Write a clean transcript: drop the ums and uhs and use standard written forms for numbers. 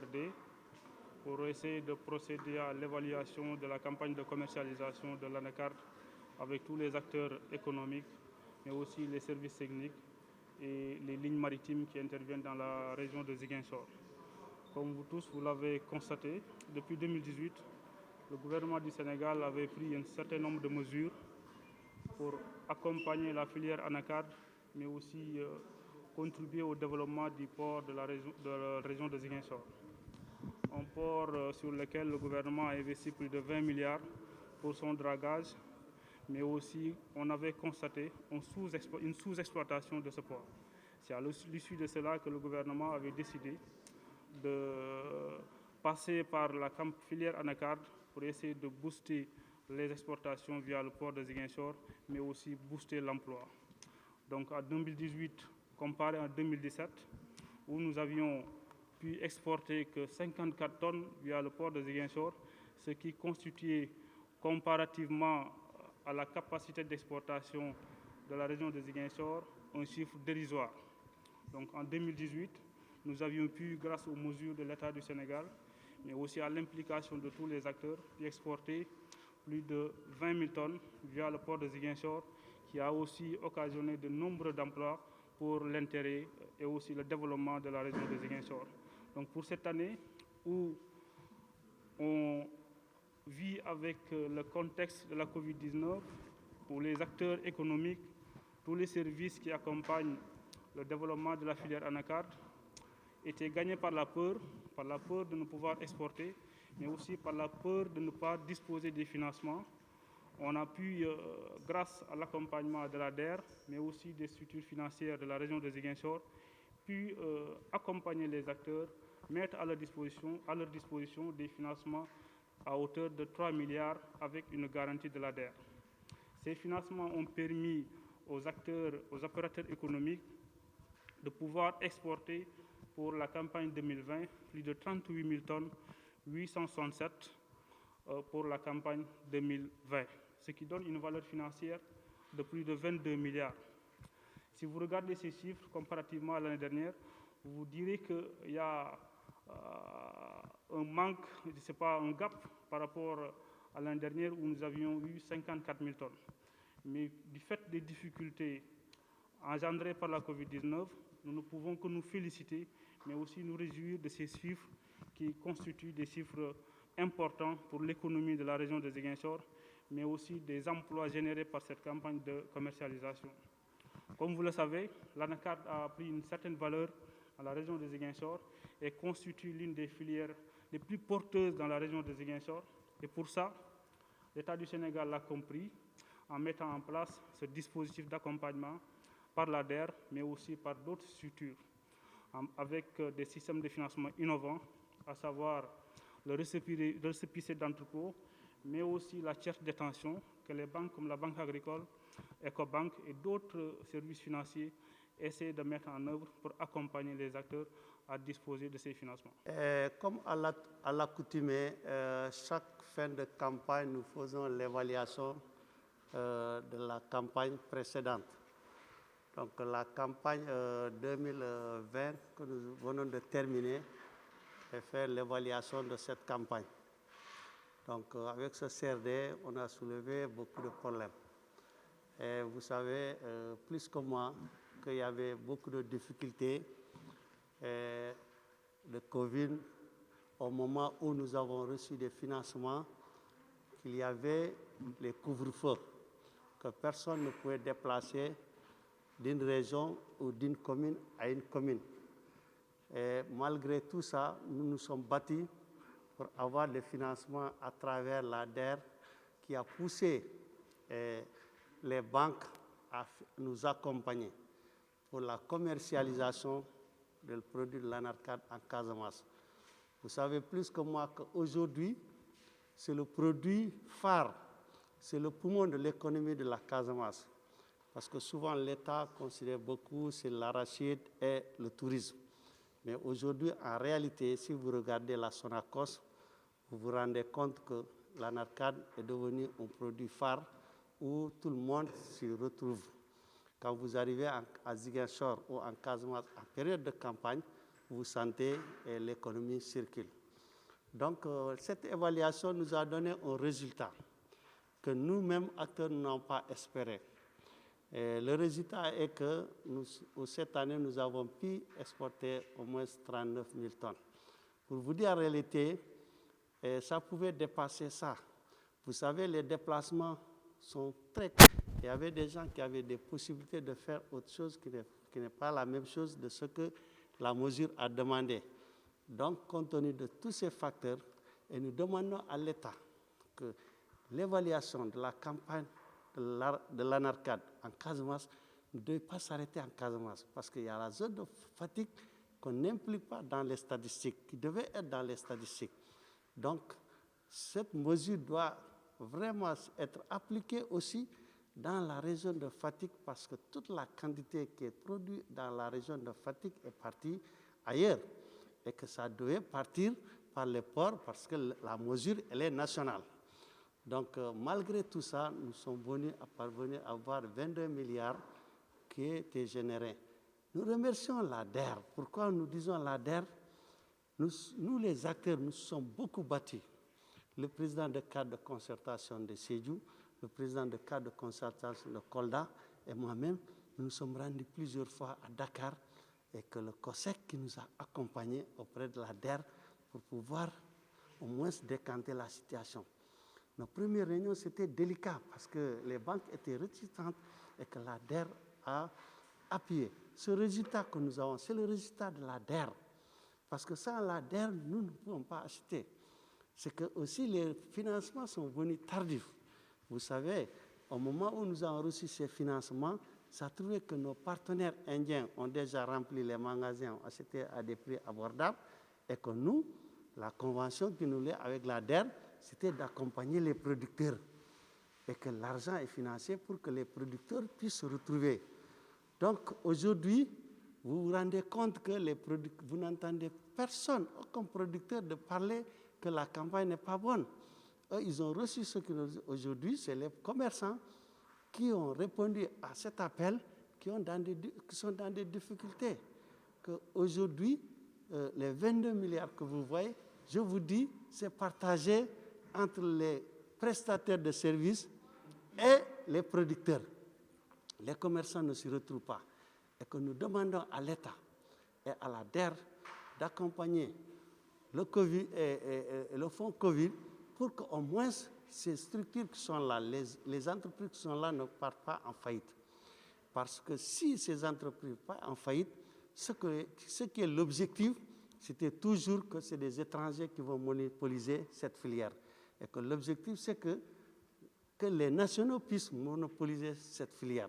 CRD pour essayer de procéder à l'évaluation de la campagne de commercialisation de l'anacarde avec tous les acteurs économiques, mais aussi les services techniques et les lignes maritimes qui interviennent dans la région de Ziguinchor. Comme vous tous, vous l'avez constaté, depuis 2018, le gouvernement du Sénégal avait pris un certain nombre de mesures pour accompagner la filière anacarde, mais aussi contribuer au développement du port de la région de Ziguinchor. Un port sur lequel le gouvernement a investi plus de 20 milliards pour son dragage, mais aussi on avait constaté une sous-exploitation de ce port. C'est à l'issue de cela que le gouvernement avait décidé de passer par la filière anacarde pour essayer de booster les exportations via le port de Ziguinchor, mais aussi booster l'emploi. Donc en 2018, comparé à 2017, où nous avions pu exporter que 54 tonnes via le port de Ziguinchor, ce qui constituait comparativement à la capacité d'exportation de la région de Ziguinchor un chiffre dérisoire. Donc en 2018, nous avions pu, grâce aux mesures de l'État du Sénégal, mais aussi à l'implication de tous les acteurs, exporter plus de 20 000 tonnes via le port de Ziguinchor, qui a aussi occasionné de nombreux emplois pour l'intérêt et aussi le développement de la région de Ziguinchor. Donc pour cette année où on vit avec le contexte de la Covid-19, pour les acteurs économiques, tous les services qui accompagnent le développement de la filière anacarde étaient gagnés par la peur de ne pouvoir exporter, mais aussi par la peur de ne pas disposer des financements. On a pu, grâce à l'accompagnement de la DER, mais aussi des structures financières de la région de Ziguinchor, pu accompagner les acteurs, mettre à leur disposition des financements à hauteur de 3 milliards avec une garantie de la DER. Ces financements ont permis aux opérateurs économiques de pouvoir exporter pour la campagne 2020 plus de 38 000 tonnes, 867 pour la campagne 2020, ce qui donne une valeur financière de plus de 22 milliards. Si vous regardez ces chiffres comparativement à l'année dernière, vous direz qu'il y a un manque, je ne sais pas, un gap par rapport à l'année dernière où nous avions eu 54 000 tonnes. Mais du fait des difficultés engendrées par la Covid-19, nous ne pouvons que nous féliciter, mais aussi nous réjouir de ces chiffres qui constituent des chiffres importants pour l'économie de la région de Ziguinchor, mais aussi des emplois générés par cette campagne de commercialisation. Comme vous le savez, l'anacarde a pris une certaine valeur dans la région de Ziguinchor et constitue l'une des filières les plus porteuses dans la région de Ziguinchor. Et pour ça, l'État du Sénégal l'a compris en mettant en place ce dispositif d'accompagnement par la DER, mais aussi par d'autres structures, avec des systèmes de financement innovants, à savoir le récépissé d'entrepôt, mais aussi la tierce détention que les banques comme la Banque agricole, Ecobank et d'autres services financiers essaient de mettre en œuvre pour accompagner les acteurs à disposer de ces financements. Comme à l'accoutumée, chaque fin de campagne, nous faisons l'évaluation de la campagne précédente. Donc la campagne 2020 que nous venons de terminer et faire l'évaluation de cette campagne. Donc avec ce CRD, on a soulevé beaucoup de problèmes. Et vous savez plus que moi qu'il y avait beaucoup de difficultés de Covid au moment où nous avons reçu des financements, qu'il y avait les couvre-feux, que personne ne pouvait déplacer d'une région ou d'une commune à une commune. Et malgré tout ça, nous nous sommes battus pour avoir des financements à travers la DER qui a poussé les banques à nous accompagner pour la commercialisation du produit de l'anacarde en Casamance. Vous savez plus que moi qu'aujourd'hui, c'est le produit phare, c'est le poumon de l'économie de la Casamance. Parce que souvent, l'État considère beaucoup, c'est l'arachide et le tourisme. Mais aujourd'hui, en réalité, si vous regardez la Sonacos, vous vous rendez compte que l'anacarde est devenu un produit phare où tout le monde s'y retrouve. Quand vous arrivez à Ziguinchor ou en Casamance en période de campagne, vous sentez et l'économie circule. Donc, cette évaluation nous a donné un résultat que nous-mêmes, acteurs, n'avons pas espéré. Et le résultat est que cette année, nous avons pu exporter au moins 39 000 tonnes. Pour vous dire en réalité, ça pouvait dépasser ça. Vous savez, les déplacements sont très... Il y avait des gens qui avaient des possibilités de faire autre chose qui n'est pas la même chose de ce que la mesure a demandé. Donc, compte tenu de tous ces facteurs, et nous demandons à l'État que l'évaluation de la campagne de l'ANARCAD en Casamance ne doit pas s'arrêter en Casamance, parce qu'il y a la zone de fatigue qu'on n'implique pas dans les statistiques, qui devait être dans les statistiques. Donc, cette mesure doit vraiment être appliquée aussi dans la région de Fatick, parce que toute la quantité qui est produite dans la région de Fatick est partie ailleurs, et que ça devait partir par les ports, parce que la mesure, elle est nationale. Donc, malgré tout ça, nous sommes parvenus à avoir 22 milliards qui étaient générés. Nous remercions l'ADER. Pourquoi nous disons l'ADER? Nous, les acteurs, nous sommes beaucoup battus. Le président de cadre de concertation de Sédhiou, le président de cadre de concertation de Kolda et moi-même, nous nous sommes rendus plusieurs fois à Dakar, et que le COSEC qui nous a accompagnés auprès de l'ADER pour pouvoir au moins décanter la situation. Nos premières réunions, c'était délicat parce que les banques étaient réticentes et que l'ADER a appuyé. Ce résultat que nous avons, c'est le résultat de l'ADER. Parce que sans l'ADER, nous ne pouvons pas acheter. C'est que aussi les financements sont venus tardifs. Vous savez, au moment où nous avons reçu ces financements, ça a trouvé que nos partenaires indiens ont déjà rempli les magasins, ont acheté à des prix abordables, et que nous, la convention qui nous lie avec l'ADER, c'était d'accompagner les producteurs, et que l'argent est financé pour que les producteurs puissent se retrouver. Donc aujourd'hui, vous vous rendez compte que vous n'entendez personne, aucun producteur, de parler que la campagne n'est pas bonne. Eux, ils ont reçu ce qu'ils nous disent. Aujourd'hui, c'est les commerçants qui ont répondu à cet appel, qui sont dans des difficultés. Aujourd'hui, les 22 milliards que vous voyez, je vous dis, c'est partagé entre les prestataires de services et les producteurs. Les commerçants ne s'y retrouvent pas. Et que nous demandons à l'État et à l'ADER d'accompagner le COVID et le fonds Covid pour qu'au moins ces structures qui sont là, les entreprises qui sont là ne partent pas en faillite. Parce que si ces entreprises partent en faillite, ce qui est l'objectif, c'était toujours que c'est des étrangers qui vont monopoliser cette filière. Et que l'objectif, c'est que les nationaux puissent monopoliser cette filière.